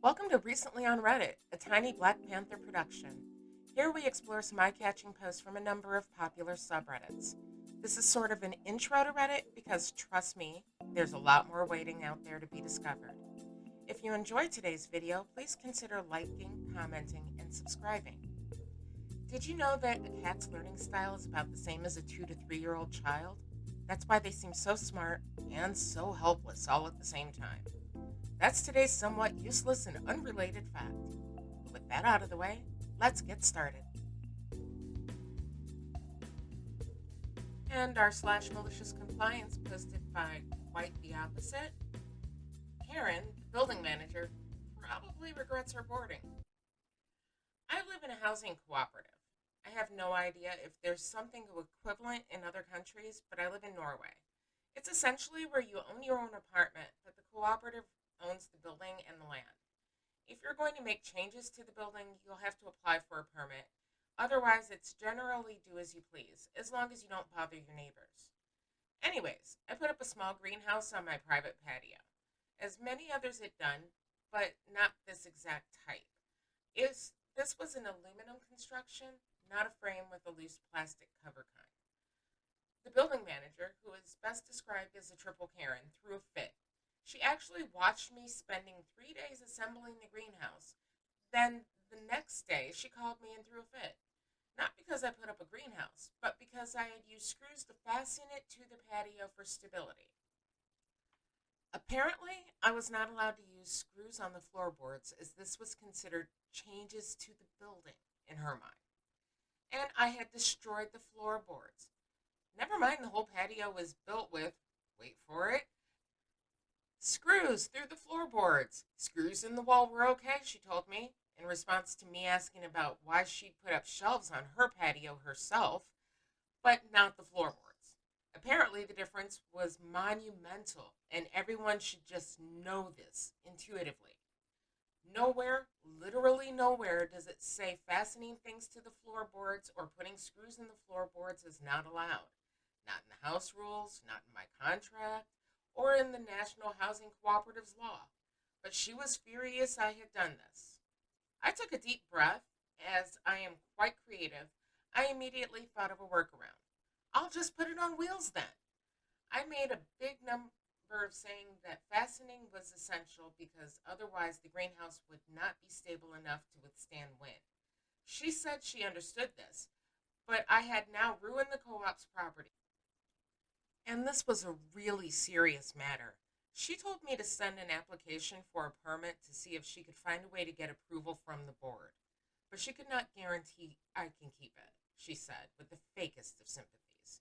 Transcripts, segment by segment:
Welcome to Recently on Reddit, a tiny Black Panther production. Here we explore some eye-catching posts from a number of popular subreddits. This is sort of an intro to Reddit because, trust me, there's a lot more waiting out there to be discovered. If you enjoyed today's video, please consider liking, commenting, and subscribing. Did you know that a cat's learning style is about the same as a 2 to 3-year-old child? That's why they seem so smart and so helpless all at the same time. That's today's somewhat useless and unrelated fact. With that out of the way, let's get started. And our /MaliciousCompliance posted by quite the opposite. Karen, the building manager, probably regrets her boarding. I live in a housing cooperative. I have no idea if there's something equivalent in other countries, but I live in Norway. It's essentially where you own your own apartment, but the cooperative owns the building and the land. If you're going to make changes to the building, you'll have to apply for a permit. Otherwise, it's generally do as you please, as long as you don't bother your neighbors. Anyways, I put up a small greenhouse on my private patio. As many others had done, but not this exact type. This was an aluminum construction, not a frame with a loose plastic cover kind. The building manager, who is best described as a triple Karen, threw a fit. She actually watched me spending 3 days assembling the greenhouse. Then the next day, she called me and threw a fit. Not because I put up a greenhouse, but because I had used screws to fasten it to the patio for stability. Apparently, I was not allowed to use screws on the floorboards as this was considered changes to the building in her mind. And I had destroyed the floorboards. Never mind the whole patio was built with, wait for it, screws through the floorboards. Screws in the wall were okay, she told me, in response to me asking about why she'd put up shelves on her patio herself, but not the floorboards. Apparently, the difference was monumental, and everyone should just know this intuitively. Nowhere, literally nowhere, does it say fastening things to the floorboards or putting screws in the floorboards is not allowed. Not in the house rules, not in my contract, or in the National Housing Cooperative's law. But she was furious I had done this. I took a deep breath. As I am quite creative, I immediately thought of a workaround. I'll just put it on wheels then. I made a big number of saying that fastening was essential because otherwise the greenhouse would not be stable enough to withstand wind. She said she understood this, but I had now ruined the co-op's property. And this was a really serious matter. She told me to send an application for a permit to see if she could find a way to get approval from the board. But she could not guarantee I can keep it, she said, with the fakest of sympathies.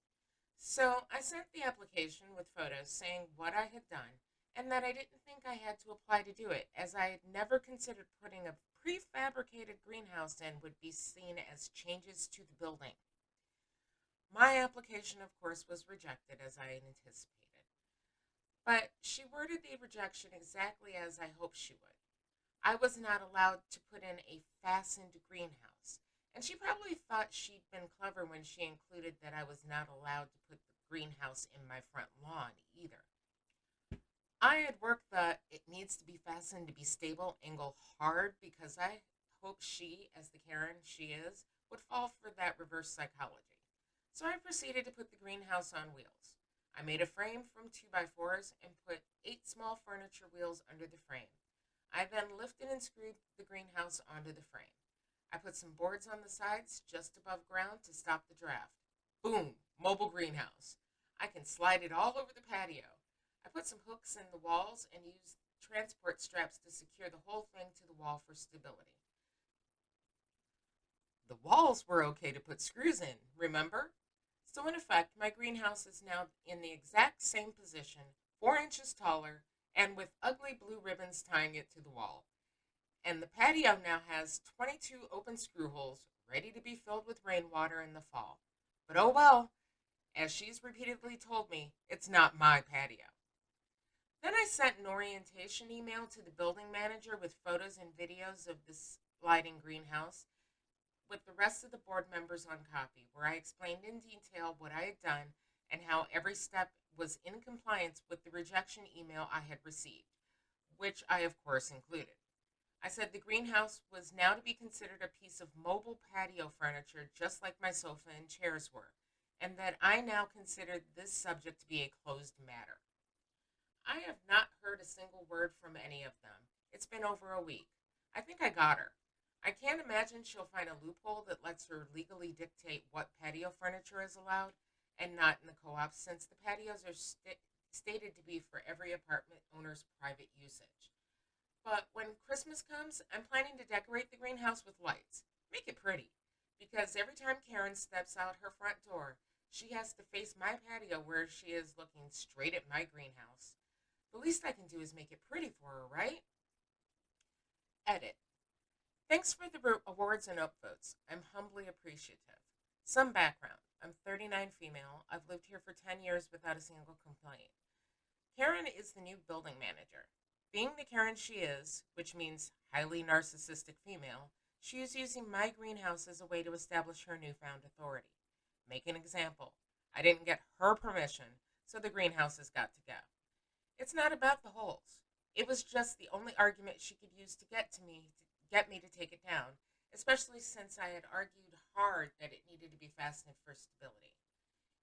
So I sent the application with photos saying what I had done and that I didn't think I had to apply to do it, as I had never considered putting a prefabricated greenhouse in would be seen as changes to the building. My application, of course, was rejected as I had anticipated. But she worded the rejection exactly as I hoped she would. I was not allowed to put in a fastened greenhouse, and she probably thought she'd been clever when she included that I was not allowed to put the greenhouse in my front lawn either. I had worked the it needs to be fastened to be stable angle hard because I hoped she, as the Karen she is, would fall for that reverse psychology. So I proceeded to put the greenhouse on wheels. I made a frame from 2x4s and put 8 small furniture wheels under the frame. I then lifted and screwed the greenhouse onto the frame. I put some boards on the sides just above ground to stop the draft. Boom, mobile greenhouse. I can slide it all over the patio. I put some hooks in the walls and used transport straps to secure the whole thing to the wall for stability. The walls were okay to put screws in, remember? So in effect, my greenhouse is now in the exact same position, 4 inches taller, and with ugly blue ribbons tying it to the wall. And the patio now has 22 open screw holes ready to be filled with rainwater in the fall. But oh well, as she's repeatedly told me, it's not my patio. Then I sent an orientation email to the building manager with photos and videos of this sliding greenhouse, with the rest of the board members on copy, where I explained in detail what I had done and how every step was in compliance with the rejection email I had received, which I of course included. I said the greenhouse was now to be considered a piece of mobile patio furniture, just like my sofa and chairs were, and that I now considered this subject to be a closed matter. I have not heard a single word from any of them. It's been over a week. I think I got her. I can't imagine she'll find a loophole that lets her legally dictate what patio furniture is allowed and not in the co op, since the patios are stated to be for every apartment owner's private usage. But when Christmas comes, I'm planning to decorate the greenhouse with lights. Make it pretty. Because every time Karen steps out her front door, she has to face my patio where she is looking straight at my greenhouse. The least I can do is make it pretty for her, right? Edit. Thanks for the awards and upvotes. I'm humbly appreciative. Some background. I'm 39 female. I've lived here for 10 years without a single complaint. Karen is the new building manager. Being the Karen she is, which means highly narcissistic female, she is using my greenhouse as a way to establish her newfound authority. Make an example. I didn't get her permission, so the greenhouse has got to go. It's not about the holes. It was just the only argument she could use to get me to take it down, especially since I had argued hard that it needed to be fastened for stability.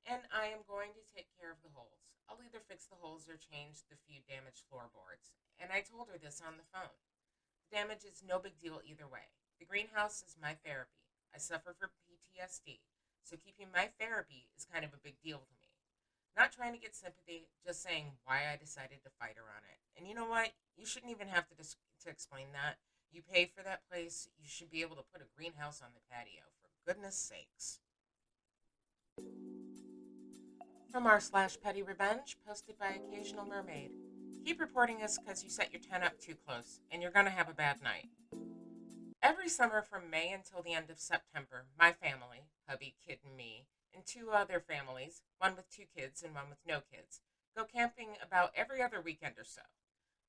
And I am going to take care of the holes. I'll either fix the holes or change the few damaged floorboards. And I told her this on the phone. The damage is no big deal either way. The greenhouse is my therapy. I suffer from PTSD, so keeping my therapy is kind of a big deal to me. Not trying to get sympathy, just saying why I decided to fight her on it. And you know what? You shouldn't even have to explain that. You pay for that place. You should be able to put a greenhouse on the patio, for goodness sakes. From r/pettyrevenge, posted by Occasional-Mermaid. Keep reporting us because you set your tent up too close, and you're going to have a bad night. Every summer from May until the end of September, my family, hubby, kid, and me, and two other families, one with two kids and one with no kids, go camping about every other weekend or so.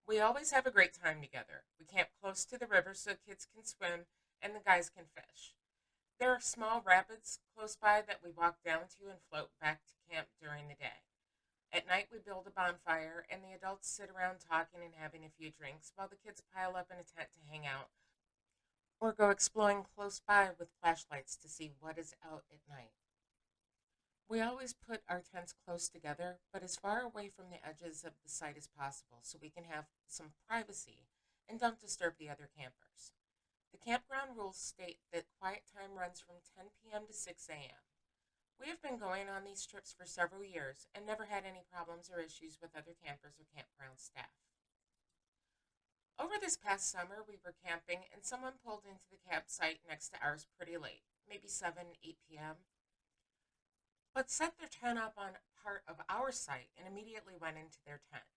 We always have a great time together. We camp close to the river so kids can swim and the guys can fish. There are small rapids close by that we walk down to and float back to camp during the day. At night, we build a bonfire, and the adults sit around talking and having a few drinks while the kids pile up in a tent to hang out or go exploring close by with flashlights to see what is out at night. We always put our tents close together, but as far away from the edges of the site as possible so we can have some privacy and don't disturb the other campers. The campground rules state that quiet time runs from 10 p.m. to 6 a.m. We have been going on these trips for several years and never had any problems or issues with other campers or campground staff. Over this past summer, we were camping and someone pulled into the campsite next to ours pretty late, maybe 7, 8 p.m., but set their tent up on part of our site and immediately went into their tent.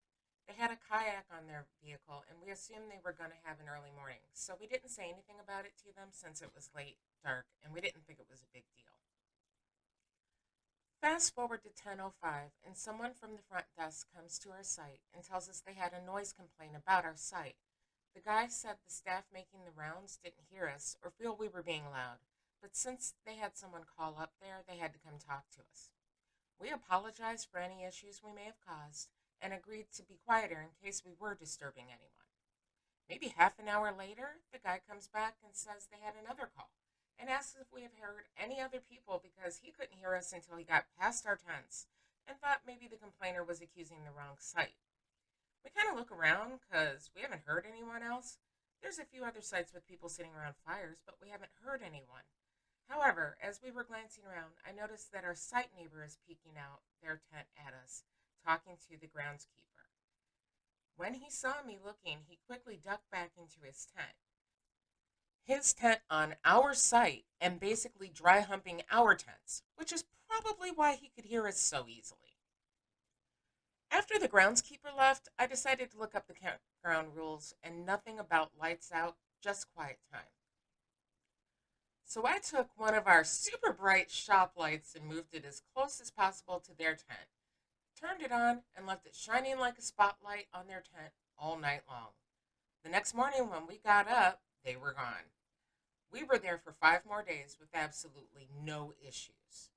They had a kayak on their vehicle, and we assumed they were going to have an early morning, so we didn't say anything about it to them since it was late, dark, and we didn't think it was a big deal. Fast forward to 10:05, and someone from the front desk comes to our site and tells us they had a noise complaint about our site. The guy said the staff making the rounds didn't hear us or feel we were being loud, but since they had someone call up there, they had to come talk to us. We apologized for any issues we may have caused and agreed to be quieter in case we were disturbing anyone. Maybe half an hour later, the guy comes back and says they had another call and asks if we have heard any other people because he couldn't hear us until he got past our tents and thought maybe the complainer was accusing the wrong site. We kind of look around because we haven't heard anyone else. There's a few other sites with people sitting around fires, but we haven't heard anyone. However, as we were glancing around, I noticed that our site neighbor is peeking out their tent at us, talking to the groundskeeper. When he saw me looking, he quickly ducked back into his tent. His tent on our site and basically dry humping our tents, which is probably why he could hear us so easily. After the groundskeeper left, I decided to look up the campground rules and nothing about lights out, just quiet time. So I took one of our super bright shop lights and moved it as close as possible to their tent, turned it on, and left it shining like a spotlight on their tent all night long. The next morning when we got up, they were gone. We were there for 5 more days with absolutely no issues.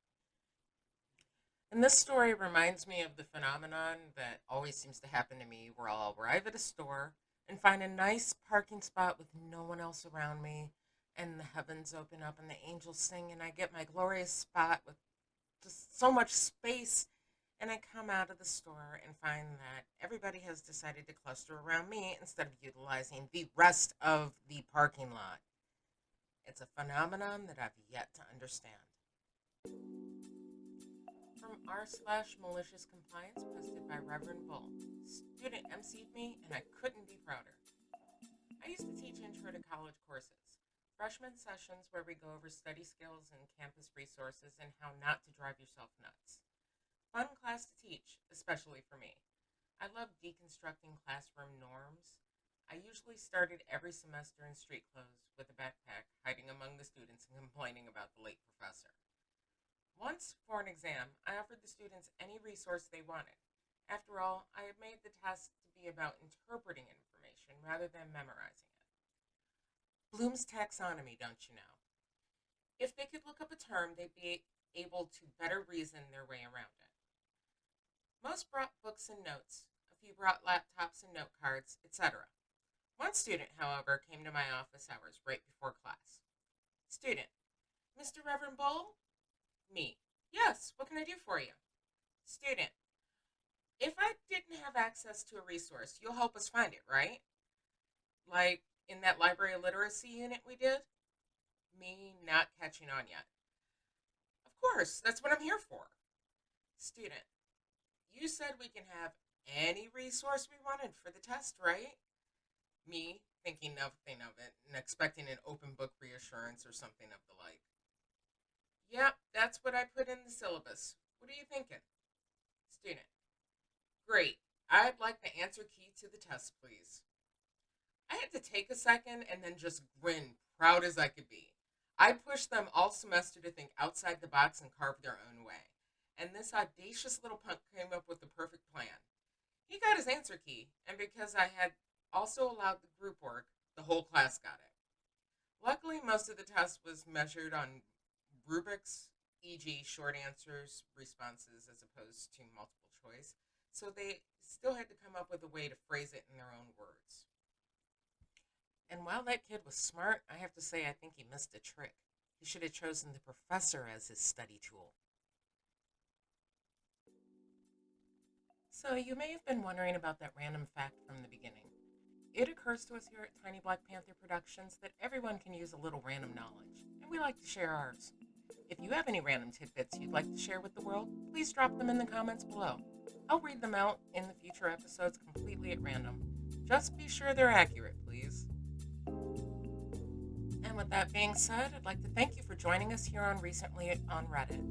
And this story reminds me of the phenomenon that always seems to happen to me where I'll arrive at a store and find a nice parking spot with no one else around me, and the heavens open up and the angels sing, and I get my glorious spot with just so much space. And I come out of the store and find that everybody has decided to cluster around me instead of utilizing the rest of the parking lot. It's a phenomenon that I've yet to understand. From r/malicious compliance, posted by Reverend Bull. Student emceed me, and I couldn't be prouder. I used to teach intro to college courses, freshman sessions where we go over study skills and campus resources and how not to drive yourself nuts. Fun class to teach, especially for me. I love deconstructing classroom norms. I usually started every semester in street clothes with a backpack, hiding among the students and complaining about the late professor. Once, for an exam, I offered the students any resource they wanted. After all, I had made the test to be about interpreting information rather than memorizing it. Bloom's taxonomy, don't you know? If they could look up a term, they'd be able to better reason their way around it. Most brought books and notes. A few brought laptops and note cards, etc. One student, however, came to my office hours right before class. Student: Mr. Reverend Bull? Me: Yes, what can I do for you? Student: If I didn't have access to a resource, you'll help us find it, right? Like in that library literacy unit we did? Me not catching on yet. Of course, that's what I'm here for. Student: You said we can have any resource we wanted for the test, right? Me thinking nothing of it and expecting an open book reassurance or something of the like. Yep, that's what I put in the syllabus. What are you thinking? Student: Great. I'd like the answer key to the test, please. I had to take a second and then just grin, proud as I could be. I pushed them all semester to think outside the box and carve their own way. And this audacious little punk came up with the perfect plan. He got his answer key, and because I had also allowed the group work, the whole class got it. Luckily, most of the test was measured on rubrics, e.g., short answers, responses, as opposed to multiple choice, so they still had to come up with a way to phrase it in their own words. And while that kid was smart, I have to say I think he missed a trick. He should have chosen the professor as his study tool. So you may have been wondering about that random fact from the beginning. It occurs to us here at Tiny Black Panther Productions that everyone can use a little random knowledge, and we like to share ours. If you have any random tidbits you'd like to share with the world, please drop them in the comments below. I'll read them out in the future episodes completely at random. Just be sure they're accurate, please. And with that being said, I'd like to thank you for joining us here on Recently on Reddit.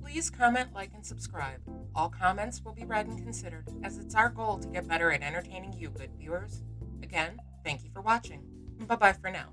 Please comment, like, and subscribe. All comments will be read and considered, as it's our goal to get better at entertaining you, good viewers. Again, thank you for watching. Bye-bye for now.